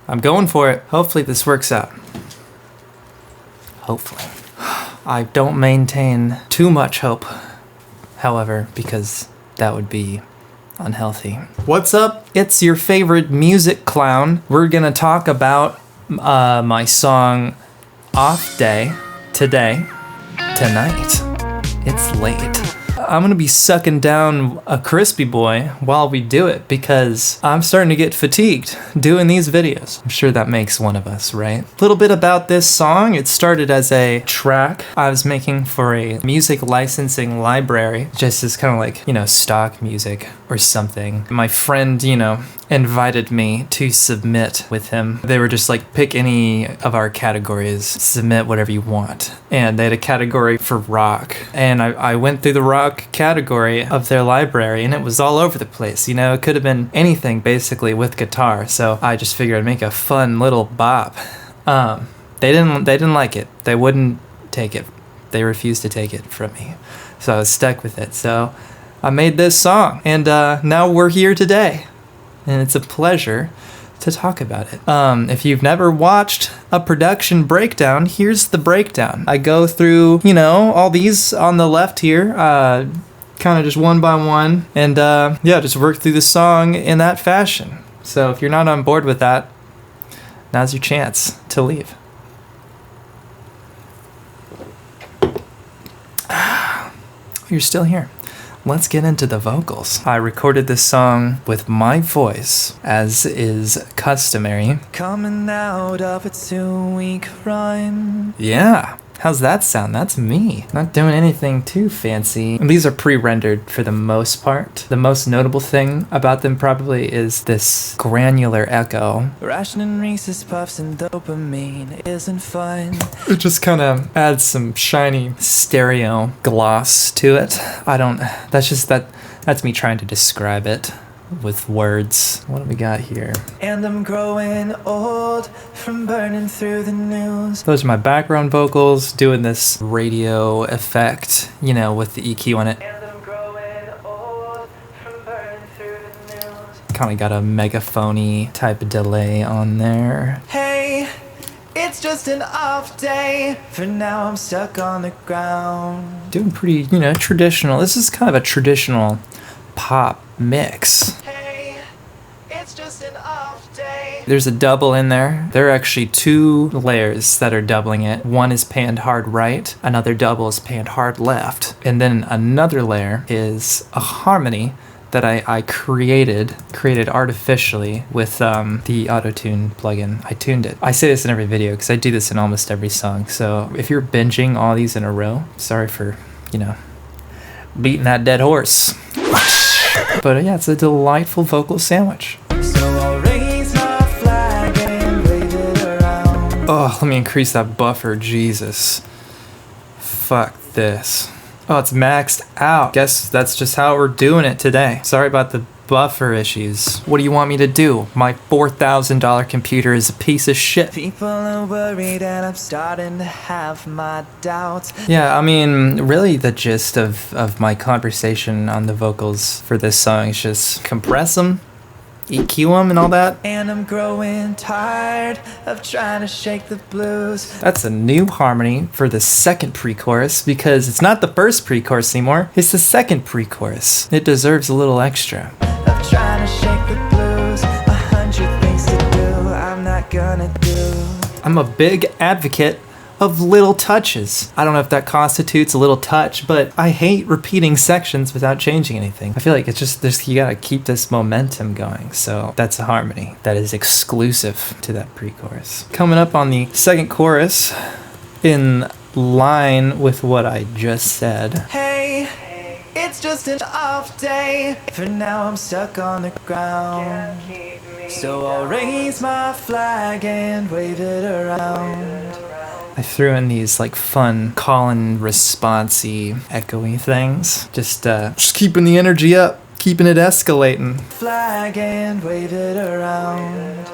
I'm going for it. Hopefully this works out. Hopefully. I don't maintain too much hope, however, because that would be unhealthy. What's up? It's your favorite music clown. We're gonna talk about my song Off Day tonight. It's late. I'm gonna be sucking down a crispy boy while we do it because I'm starting to get fatigued doing these videos. I'm sure that makes one of us, right? A little bit about this song. It started as a track I was making for a music licensing library, just as kind of like, stock music or something. My friend, invited me to submit with him. They were just like, pick any of our categories, submit whatever you want. And they had a category for rock. And I went through the rock category of their library and it was all over the place. It could have been anything basically with guitar. So I just figured I'd make a fun little bop. They didn't like it. They wouldn't take it. They refused to take it from me. So I was stuck with it. So I made this song and now we're here today. And it's a pleasure to talk about it. If you've never watched a production breakdown, here's the breakdown. I go through, all these on the left here, kind of just one by one, and just work through the song in that fashion. So if you're not on board with that, now's your chance to leave. You're still here. Let's get into the vocals. I recorded this song with my voice, as is customary. Coming out of a 2-week run. Yeah. How's that sound? That's me. Not doing anything too fancy. And these are pre-rendered for the most part. The most notable thing about them probably is this granular echo. Rationing Reese's Puffs and dopamine isn't fun. It just kind of adds some shiny stereo gloss to it. That's me trying to describe it with words. What do we got here? And I'm growing old from burning through the news. Those are my background vocals doing this radio effect, with the EQ on it. And I'm growing old from burning through the news. Kind of got a megaphony type of delay on there. Hey, it's just an off day. For now I'm stuck on the ground. Doing pretty, traditional. This is kind of a traditional pop mix. Hey, it's just an off day. There's a double in there. There are actually 2 layers that are doubling it. One is panned hard right, another double is panned hard left, and then another layer is a harmony that I created artificially with the auto-tune plugin. I tuned it. I say this in every video because I do this in almost every song. So if you're binging all these in a row, sorry for, beating that dead horse. But yeah, it's a delightful vocal sandwich. So I'll raise my flag and wave it around. Oh, let me increase that buffer, Jesus. Fuck this. Oh, it's maxed out. Guess that's just how we're doing it today. Sorry about the buffer issues. What do you want me to do? My $4,000 computer is a piece of shit. People are worried and I'm starting to have my doubts. Yeah, really the gist of my conversation on the vocals for this song is just compress them, EQ them and all that. And I'm growing tired of trying to shake the blues. That's a new harmony for the second pre-chorus because it's not the first pre-chorus anymore. It's the second pre-chorus. It deserves a little extra. Of trying to shake the blues, 100 things to do, I'm not gonna do. I'm a big advocate of little touches. I don't know if that constitutes a little touch, but I hate repeating sections without changing anything. I feel like it's just you gotta keep this momentum going. So that's a harmony that is exclusive to that pre-chorus. Coming up on the second chorus, in line with what I just said. Hey, it's just an off day. For now I'm stuck on the ground. So I'll raise my flag and wave it around. I threw in these fun call and response-y, echoey things. Just keeping the energy up, keeping it escalating. Flag and wave it around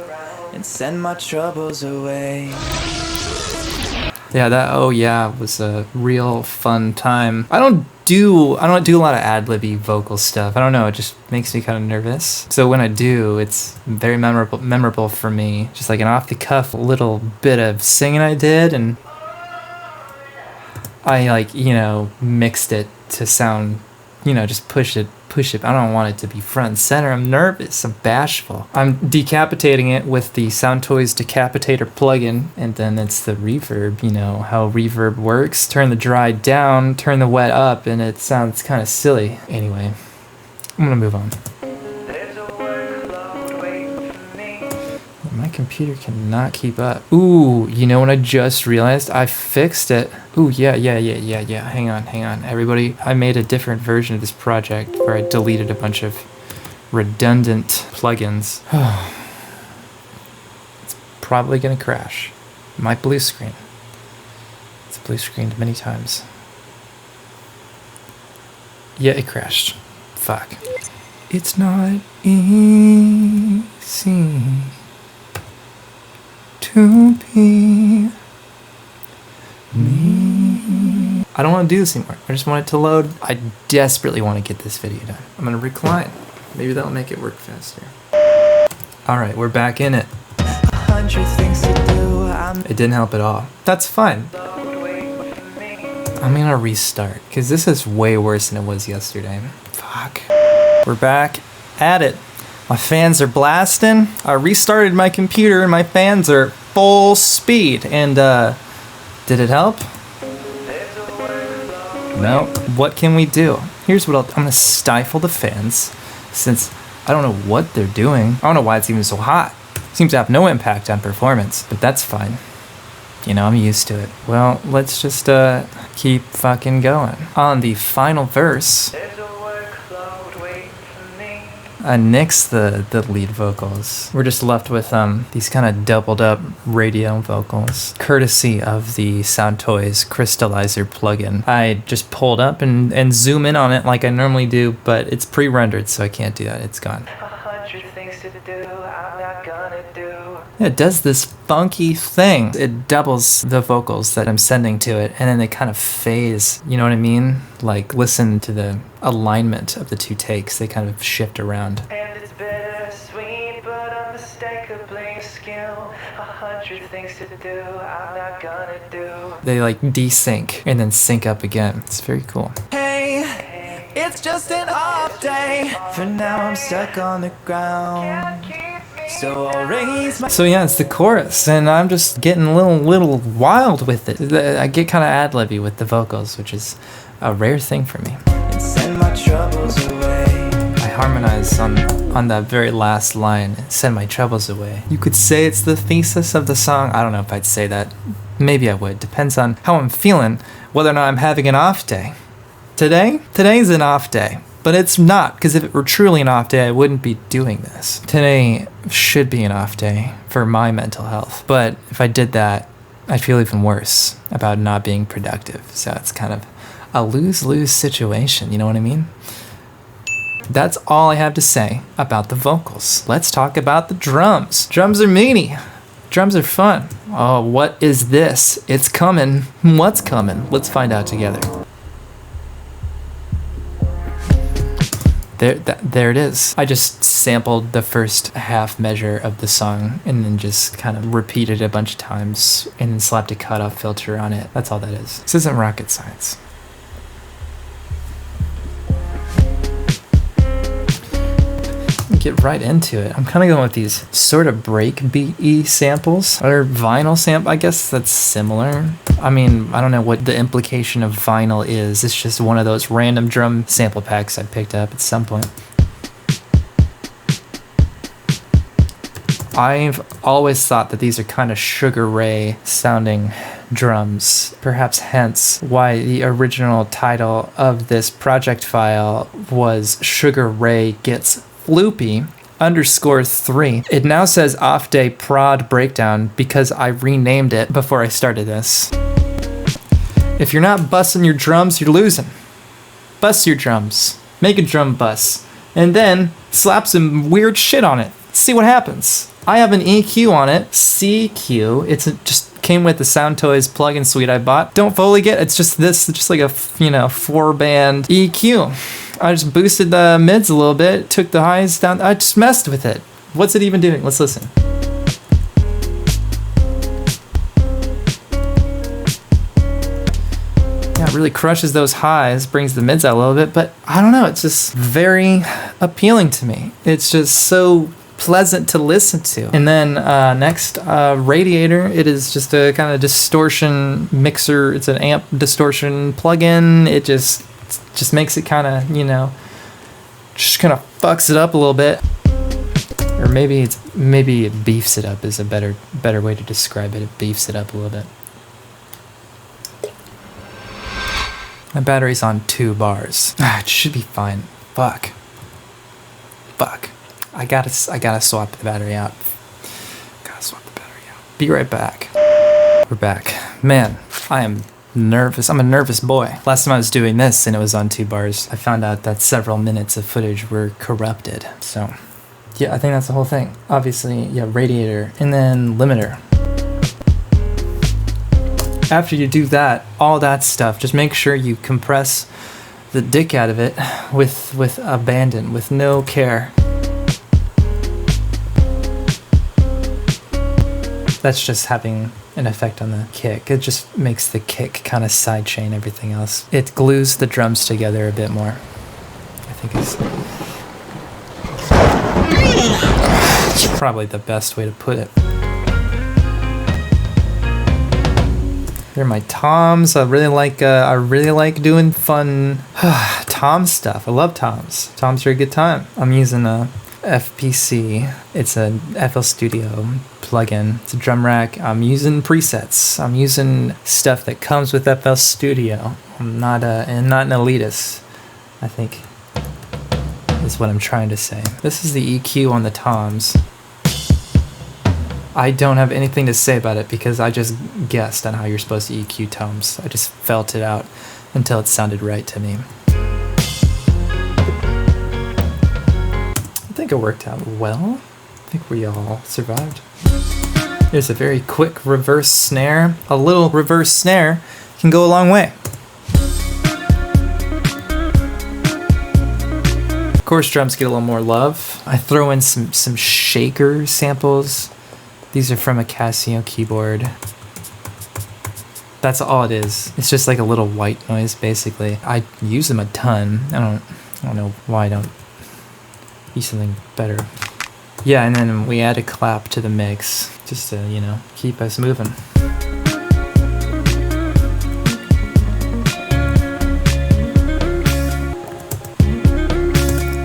and send my troubles away. Yeah, that oh yeah was a real fun time. I don't do a lot of ad-libby vocal stuff. I don't know, it just makes me kind of nervous. So when I do, it's very memorable for me. Just like an off-the-cuff little bit of singing I did, and I like, mixed it to sound, just push it. I don't want it to be front and center. I'm nervous. I'm bashful. I'm decapitating it with the Soundtoys Decapitator plugin, and then it's the reverb, how reverb works. Turn the dry down, turn the wet up, and it sounds kind of silly. Anyway, I'm gonna move on. My computer cannot keep up. Ooh, what I just realized? I fixed it. Ooh, yeah. Hang on. Everybody, I made a different version of this project where I deleted a bunch of redundant plugins. It's probably gonna crash. My blue screen. It's blue screened many times. Yeah, it crashed. Fuck. It's not easy to be me. I don't want to do this anymore. I just want it to load. I desperately want to get this video done. I'm going to recline. Maybe that'll make it work faster. Alright, we're back in it. It didn't help at all. That's fine. I'm going to restart, because this is way worse than it was yesterday. Fuck. We're back at it. My fans are blasting. I restarted my computer and my fans are full speed. And did it help? No. What can we do? Here's what I'm gonna stifle the fans, since I don't know what they're doing. I don't know why it's even so hot. Seems to have no impact on performance, but that's fine. I'm used to it. Well, let's just keep fucking going. On the final verse, I nixed the lead vocals. We're just left with these kind of doubled up radio vocals, courtesy of the Soundtoys Crystallizer plugin. I just pulled up and zoom in on it like I normally do, but it's pre-rendered, so I can't do that. It's gone. 100 things to do, I'm not gonna do. It does this funky thing. It doubles the vocals that I'm sending to it, and then they kind of phase. You know what I mean? Like, listen to the alignment of the two takes. They kind of shift around. And it's bittersweet, but unmistakably a skill. 100 things to do, I'm not gonna do. They like desync and then sync up again. It's very cool. Hey, it's just an off day. For now, I'm stuck on the ground. So I'll raise my... So yeah, it's the chorus, and I'm just getting a little wild with it. I get kind of ad-libby with the vocals, which is a rare thing for me. And send my troubles away. I harmonize on that very last line, send my troubles away. You could say it's the thesis of the song. I don't know if I'd say that. Maybe I would. Depends on how I'm feeling, whether or not I'm having an off day. Today's an off day. But it's not, because if it were truly an off day, I wouldn't be doing this. Today should be an off day for my mental health. But if I did that, I'd feel even worse about not being productive. So it's kind of a lose-lose situation, you know what I mean? That's all I have to say about the vocals. Let's talk about the drums. Drums are meaty. Drums are fun. Oh, what is this? It's coming. What's coming? Let's find out together. There it is. I just sampled the first half measure of the song and then just kind of repeated it a bunch of times and then slapped a cutoff filter on it. That's all that is. This isn't rocket science. Get right into it. I'm kind of going with these sort of breakbeat-y samples or vinyl sample. I guess that's similar. I mean, I don't know what the implication of vinyl is. It's just one of those random drum sample packs I picked up at some point. I've always thought that these are kind of Sugar Ray sounding drums, perhaps hence why the original title of this project file was Sugar Ray Gets Floopy _3. It now says Off Day Prod Breakdown because I renamed it before I started this. If you're not busting your drums, you're losing. Bust your drums. Make a drum bus. And then slap some weird shit on it. Let's see what happens. I have an EQ on it, CQ. Just came with the Sound Toys plugin suite I bought. Don't fully get, it's just this, just like a, 4-band EQ. I just boosted the mids a little bit, took the highs down. I just messed with it. What's it even doing? Let's listen. Yeah, it really crushes those highs, brings the mids out a little bit, but I don't know, it's just very appealing to me. It's just so pleasant to listen to. And then next, Radiator. It is just a kind of distortion mixer. It's an amp distortion plugin. It just makes it kind of, just kind of fucks it up a little bit. Or maybe it beefs it up is a better way to describe it. It beefs it up a little bit. My battery's on 2 bars. It should be fine. Fuck. I gotta swap the battery out. Be right back. We're back. Man, I am nervous. I'm a nervous boy. Last time I was doing this and it was on 2 bars, I found out that several minutes of footage were corrupted. So, yeah, I think that's the whole thing. Obviously, yeah, Radiator and then Limiter. After you do that, all that stuff, just make sure you compress the dick out of it with abandon, with no care. That's just having an effect on the kick. It just makes the kick kind of sidechain everything else. It glues the drums together a bit more. I think it's probably the best way to put it. They're my toms. I really like doing fun tom stuff. I love toms. Toms are a good time. I'm using a FPC. It's a FL Studio plugin. It's a drum rack. I'm using presets. I'm using stuff that comes with FL Studio. I'm not an elitist, I think is what I'm trying to say. This is the EQ on the toms. I don't have anything to say about it because I just guessed on how you're supposed to EQ toms. I just felt it out until it sounded right to me. I think it worked out well. I think we all survived. There's a very quick reverse snare. A little reverse snare can go a long way. Of course, drums get a little more love. I throw in some shaker samples. These are from a Casio keyboard. That's all it is. It's just like a little white noise, basically. I use them a ton. I don't know why I don't use something better. Yeah, and then we add a clap to the mix just to, keep us moving.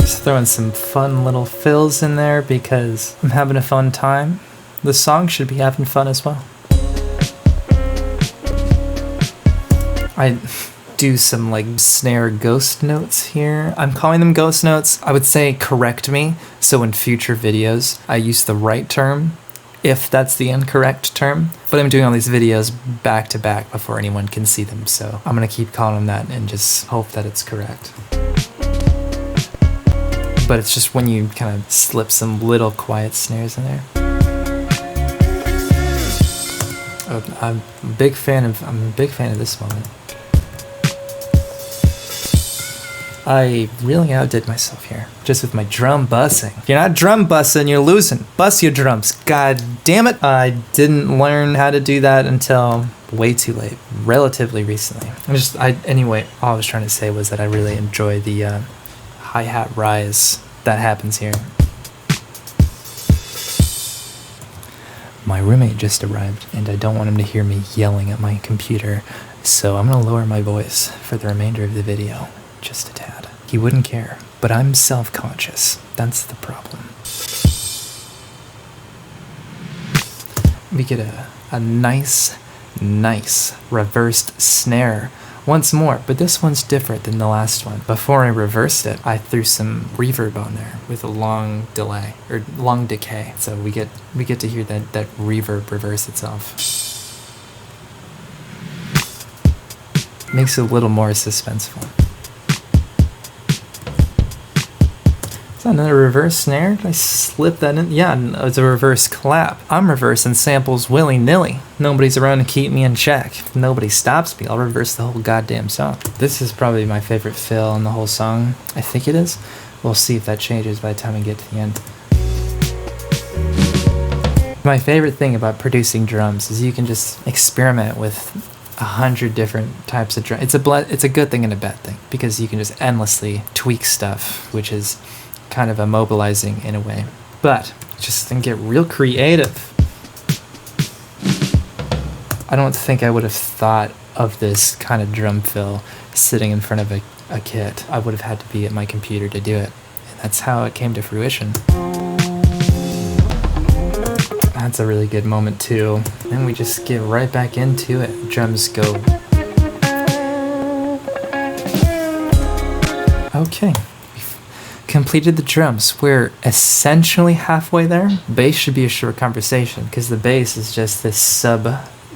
Just throwing some fun little fills in there because I'm having a fun time. The song should be having fun as well. I do some snare ghost notes here. I'm calling them ghost notes. I would say correct me, so in future videos I use the right term, if that's the incorrect term. But I'm doing all these videos back to back before anyone can see them, so I'm gonna keep calling them that and just hope that it's correct. But it's just when you kind of slip some little quiet snares in there. I'm a big fan of this moment. I really outdid myself here, just with my drum bussing. If you're not drum bussing, you're losing. Bust your drums. God damn it. I didn't learn how to do that until way too late, relatively recently. Anyway, all I was trying to say was that I really enjoy the hi-hat rise that happens here. My roommate just arrived, and I don't want him to hear me yelling at my computer, so I'm gonna lower my voice for the remainder of the video, just a tad. He wouldn't care, but I'm self-conscious. That's the problem. We get a nice reversed snare once more, but this one's different than the last one. Before I reversed it, I threw some reverb on there with a long delay, or long decay. So we get to hear that reverb reverse itself. Makes it a little more suspenseful. that a reverse snare? Did I slip that in? Yeah, it's a reverse clap. I'm reversing samples willy-nilly. Nobody's around to keep me in check. If nobody stops me, I'll reverse the whole goddamn song. This is probably my favorite fill in the whole song. I think it is. We'll see if that changes by the time we get to the end. My favorite thing about producing drums is you can just experiment with 100 different types of drum. It's a good thing and a bad thing because you can just endlessly tweak stuff, which is kind of immobilizing in a way. But just then get real creative. I don't think I would have thought of this kind of drum fill sitting in front of a kit. I would have had to be at my computer to do it. And that's how it came to fruition. That's a really good moment too. Then we just get right back into it. Drums go. Okay. We've completed the drums. We're essentially halfway there. Bass should be a short conversation because the bass is just this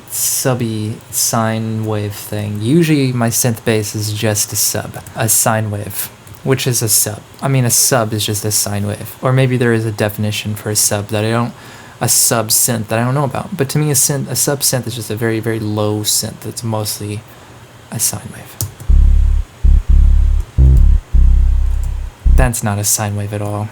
subby sine wave thing. Usually my synth bass is just a sine wave, which is a sub. I mean, a sub is just a sine wave. Or maybe there is a definition for a sub that a sub synth that I don't know about. But to me, a sub synth is just a very, very low synth that's mostly a sine wave. That's not a sine wave at all.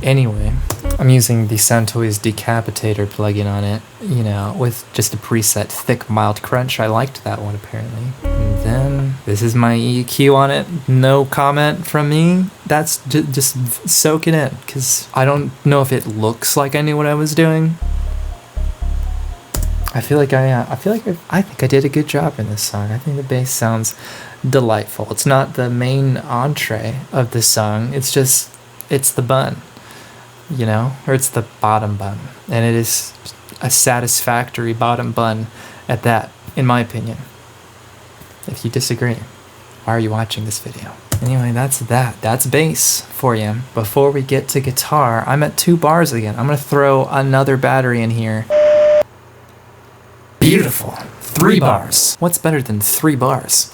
Anyway, I'm using the Soundtoys Decapitator plugin on it, you know, with just a preset thick, mild crunch. I liked that one apparently. And then this is my EQ on it. No comment from me. That's just soak it in, because I don't know if it looks like I knew what I was doing. I think I did a good job in this song. I think the bass sounds delightful. It's not the main entree of the song. It's the bun, you know, or it's the bottom bun, and it is a satisfactory bottom bun at that, in my opinion. If you disagree, why are you watching this video? Anyway, that's bass for you. Before we get to guitar, I'm at 2 bars again. I'm gonna throw another battery in here. Beautiful. 3 bars. What's better than 3 bars?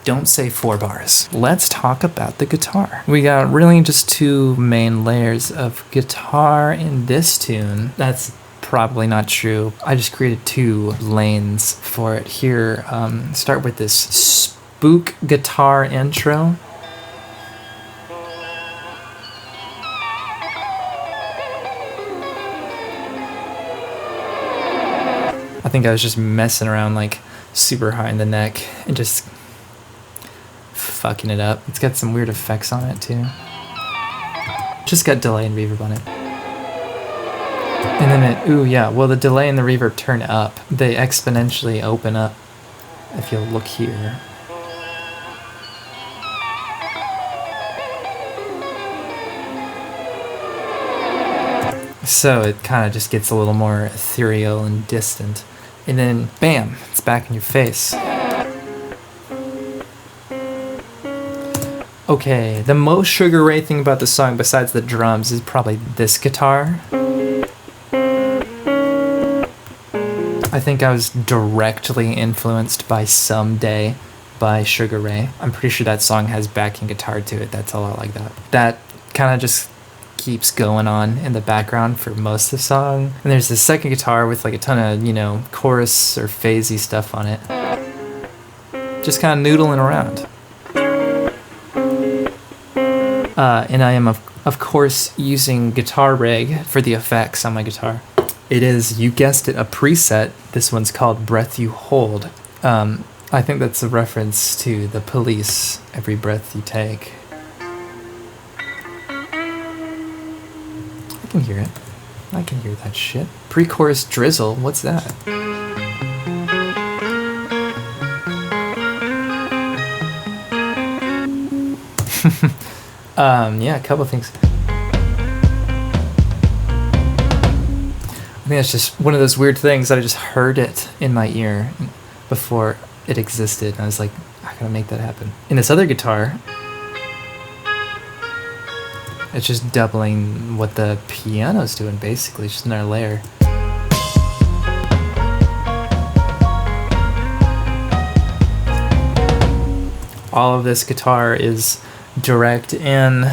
Don't say 4 bars. Let's talk about the guitar. We got really just 2 main layers of guitar in this tune. That's probably not true. I just created 2 lanes for it here. Start with this spook guitar intro. I think I was just messing around like super high in the neck and just fucking it up. It's got some weird effects on it too. Just got delay and reverb on it. And then well, the delay and the reverb turn up. They exponentially open up if you'll look here. So it kind of just gets a little more ethereal and distant. And then, bam, it's back in your face. Okay, the most Sugar Ray thing about the song besides the drums is probably this guitar. I think I was directly influenced by Someday by Sugar Ray. I'm pretty sure that song has backing guitar to it. That's a lot like that. That kind of just keeps going on in the background for most of the song. And there's this second guitar with like a ton of, you know, chorus or phasey stuff on it. Just kind of noodling around. And I am, of course, using Guitar Rig for the effects on my guitar. It is, you guessed it, a preset. This one's called Breath You Hold. I think that's a reference to The Police, Every Breath You Take. I can hear it. I can hear that shit. Pre-chorus drizzle, what's that? Yeah, a couple things. I think that's just one of those weird things that I just heard it in my ear before it existed. And I was like, I gotta make that happen. In this other guitar, it's just doubling what the piano's doing, basically. It's just another layer. All of this guitar is direct in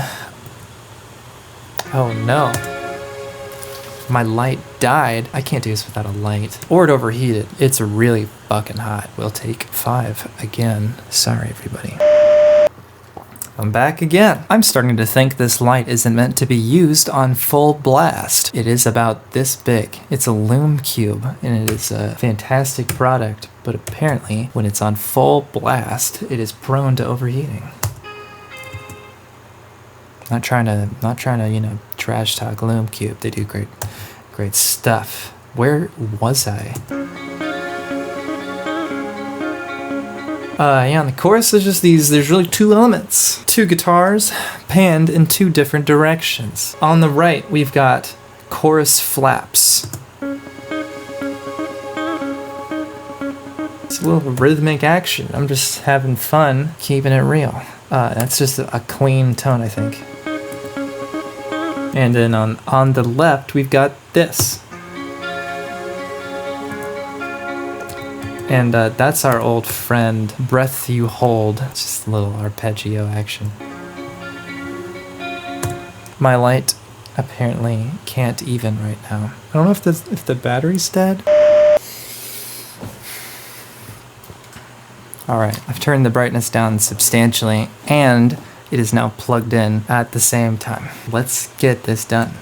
Oh no. My light died. I can't do this without a light. Or it overheated. It's really fucking hot. We'll take 5 again. Sorry, everybody. I'm back again. I'm starting to think this light isn't meant to be used on full blast. It is about this big. It's a lume cube, and it is a fantastic product, but apparently, when it's on full blast, it is prone to overheating. Not trying to, trash talk lume cube. They do great stuff. Where was I? On the chorus, there's really 2 elements. 2 guitars, panned in 2 different directions. On the right, we've got chorus flaps. It's a little rhythmic action. I'm just having fun, keeping it real. That's just a clean tone, I think. And then on the left, we've got this. And that's our old friend, Breath You Hold. It's just a little arpeggio action. My light apparently can't even right now. I don't know if the battery's dead. Alright, I've turned the brightness down substantially, and it is now plugged in at the same time. Let's get this done.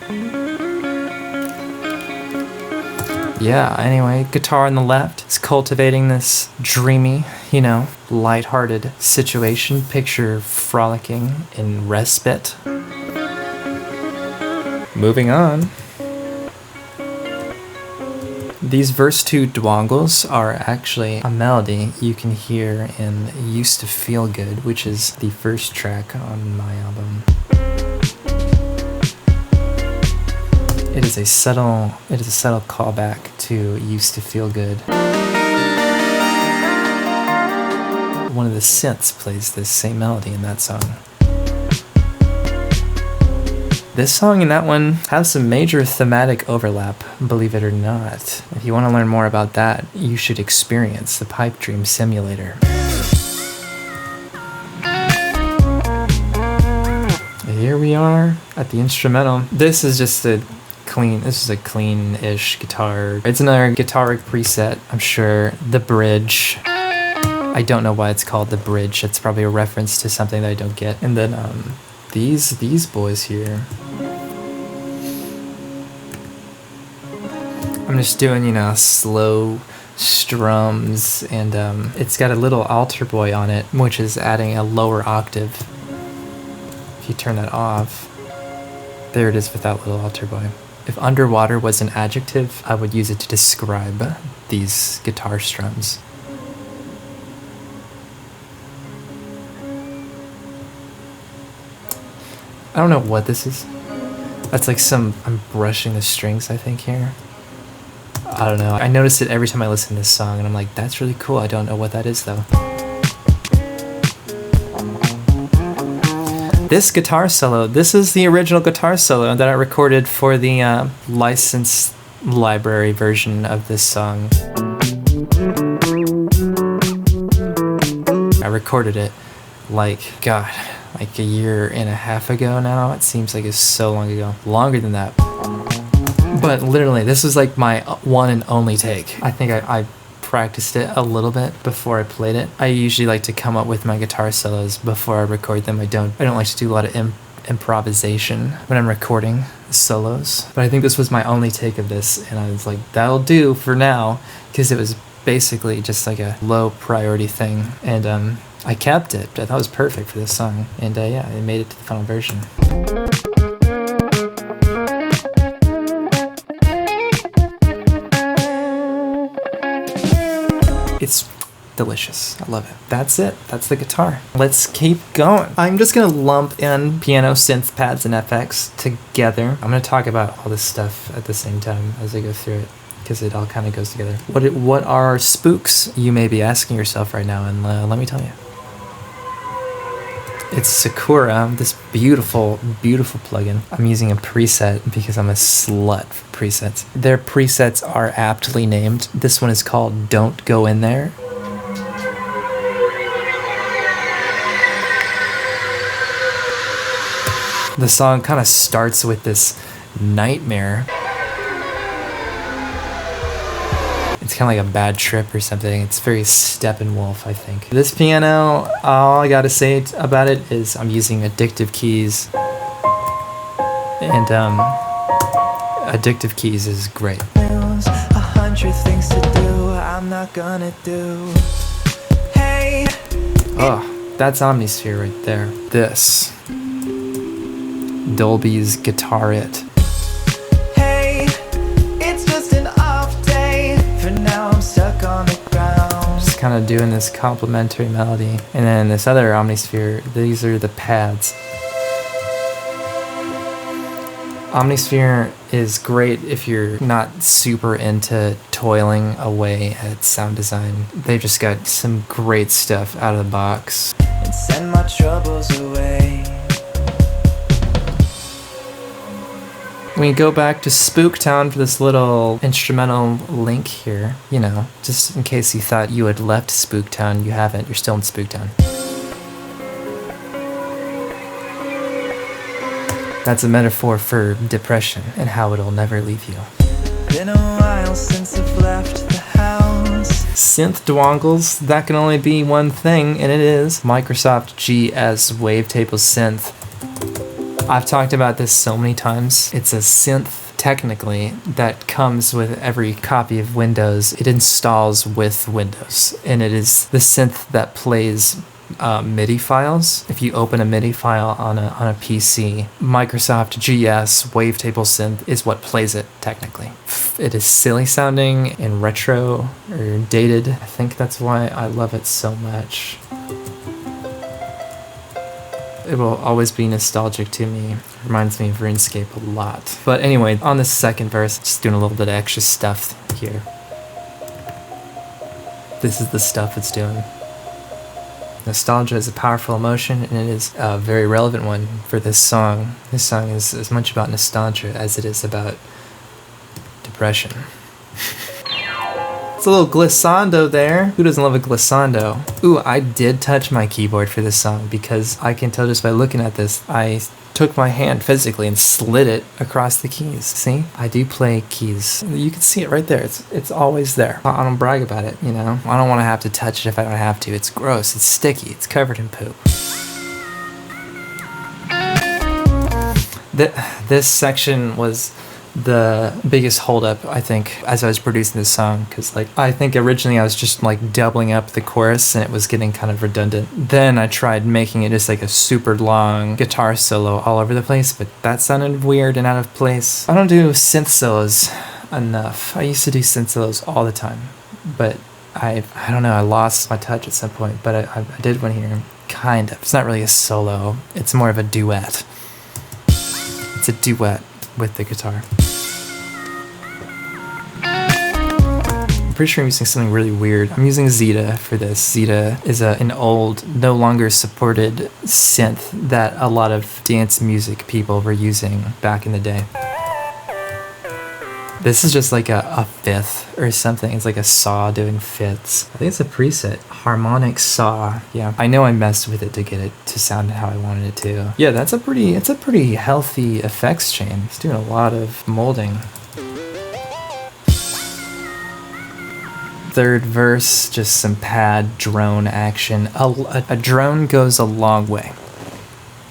Yeah, anyway, guitar on the left is cultivating this dreamy, lighthearted situation. Picture frolicking in respite. Moving on. These verse 2 dwangles are actually a melody you can hear in Used to Feel Good, which is the first track on my album. It is a subtle callback to Used to Feel Good. One of the synths plays this same melody in that song. This song and that one have some major thematic overlap, believe it or not. If you want to learn more about that, you should experience the Pipe Dream Simulator. Here we are at the instrumental. This is a clean-ish guitar. It's another guitaric preset, I'm sure. The bridge. I don't know why it's called the bridge. It's probably a reference to something that I don't get. And then these boys here. I'm just doing, slow strums, and it's got a little altar boy on it, which is adding a lower octave. If you turn that off, there it is without little altar boy. If underwater was an adjective, I would use it to describe these guitar strums. I don't know what this is. That's like I'm brushing the strings, I think, here. I don't know. I notice it every time I listen to this song, and I'm like, that's really cool. I don't know what that is, though. This guitar solo, this is the original guitar solo that I recorded for the licensed library version of this song. I recorded it like a year and a half ago now. It seems like it's so long ago. Longer than that. But literally, this was like my one and only take. I think I practiced it a little bit before I played it. I usually like to come up with my guitar solos before I record them. I don't like to do a lot of improvisation when I'm recording solos. But I think this was my only take of this, and I was like, that'll do for now, because it was basically just like a low priority thing. And I kept it. I thought it was perfect for this song. And yeah, I made it to the final version. It's delicious. I love it. That's it. That's the guitar. Let's keep going. I'm just going to lump in piano, synth, pads, and FX together. I'm going to talk about all this stuff at the same time as I go through it, because it all kind of goes together. What are spooks? You may be asking yourself right now, and let me tell you. It's Sakura, this beautiful, beautiful plugin. I'm using a preset because I'm a slut for presets. Their presets are aptly named. This one is called Don't Go In There. The song kind of starts with this nightmare. It's kind of like a bad trip or something. It's very Steppenwolf, I think. This piano, all I gotta say about it is I'm using addictive keys. And addictive keys is great. 100 things to do, I'm not gonna do. Hey. Oh, that's Omnisphere right there. This. Dolby's Guitar It. Hey, it's just an off day. For now I'm stuck on the ground. Just kind of doing this complimentary melody. And then this other Omnisphere, these are the pads. Omnisphere is great if you're not super into toiling away at sound design. They've just got some great stuff out of the box. And send my troubles away. We go back to Spooktown for this little instrumental link here, you know, just in case you thought you had left Spooktown. You haven't, you're still in Spooktown. That's a metaphor for depression and how it'll never leave you. Been a while since I've left the house. Synth dongles, that can only be one thing, and it is Microsoft GS Wavetable Synth. I've talked about this so many times. It's a synth, technically, that comes with every copy of Windows. It installs with Windows, and it is the synth that plays MIDI files. If you open a MIDI file on a PC, Microsoft GS Wavetable Synth is what plays it, technically. It is silly sounding and retro or dated. I think that's why I love it so much. It will always be nostalgic to me. It reminds me of RuneScape a lot. But anyway, on the second verse, just doing a little bit of extra stuff here. This is the stuff it's doing. Nostalgia is a powerful emotion, and it is a very relevant one for this song. This song is as much about nostalgia as it is about depression. It's a little glissando there. Who doesn't love a glissando? Ooh, I did touch my keyboard for this song because I can tell just by looking at this, I took my hand physically and slid it across the keys. See? I do play keys. You can see it right there. It's always there. I don't brag about it, you know? I don't want to have to touch it if I don't have to. It's gross. It's sticky. It's covered in poop. This section was the biggest holdup, I think, as I was producing this song, because like I think originally I was just like doubling up the chorus and it was getting kind of redundant. Then I tried making it just like a super long guitar solo all over the place, but that sounded weird and out of place. I don't do synth solos enough. I used to do synth solos all the time, but I don't know, I lost my touch at some point, but I did one here, kind of. It's not really a solo, it's more of a duet. It's a duet with the guitar. I'm pretty sure I'm using something really weird. I'm using Zeta for this. Zeta is an old, no longer supported synth that a lot of dance music people were using back in the day. This is just like a fifth or something. It's like a saw doing fifths. I think it's a preset. Harmonic saw. Yeah, I know I messed with it to get it to sound how I wanted it to. Yeah, it's a pretty healthy effects chain. It's doing a lot of molding. Third verse, just some pad drone action. A drone goes a long way.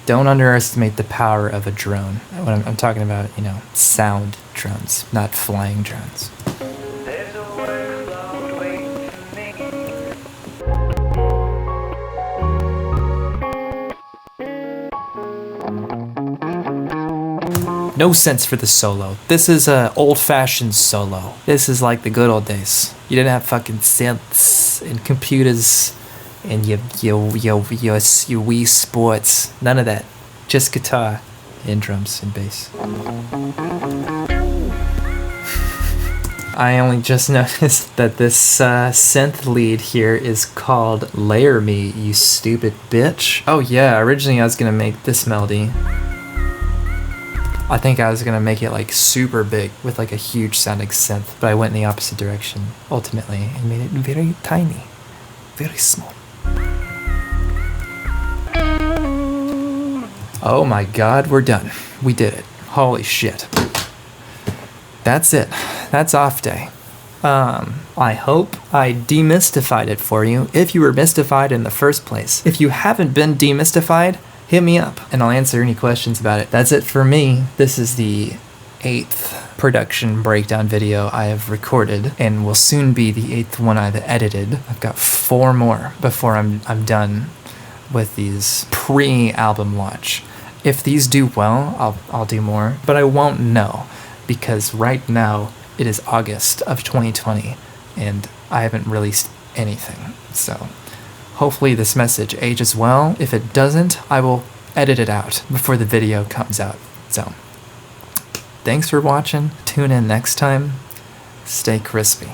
Don't underestimate the power of a drone. When I'm talking about, you know, sound drones, not flying drones. No sense for the solo. This is a old-fashioned solo. This is like the good old days. You didn't have fucking synths and computers and your Wii Sports. None of that. Just guitar and drums and bass. I only just noticed that this synth lead here is called Layer Me, You Stupid Bitch. Oh yeah, originally I was gonna make this melody. I think I was gonna make it like super big with like a huge sounding synth, but I went in the opposite direction ultimately and made it very tiny, very small. Oh my god, we're done. We did it. Holy shit. That's it. That's off day. I hope I demystified it for you if you were mystified in the first place. If you haven't been demystified, hit me up and I'll answer any questions about it. That's it for me. This is the 8th production breakdown video I have recorded and will soon be the 8th one I've edited. I've got 4 more before I'm done with these pre-album launch. If these do well, I'll do more, but I won't know because right now it is August of 2020 and I haven't released anything. So hopefully this message ages well. If it doesn't, I will edit it out before the video comes out. So thanks for watching. Tune in next time. Stay crispy.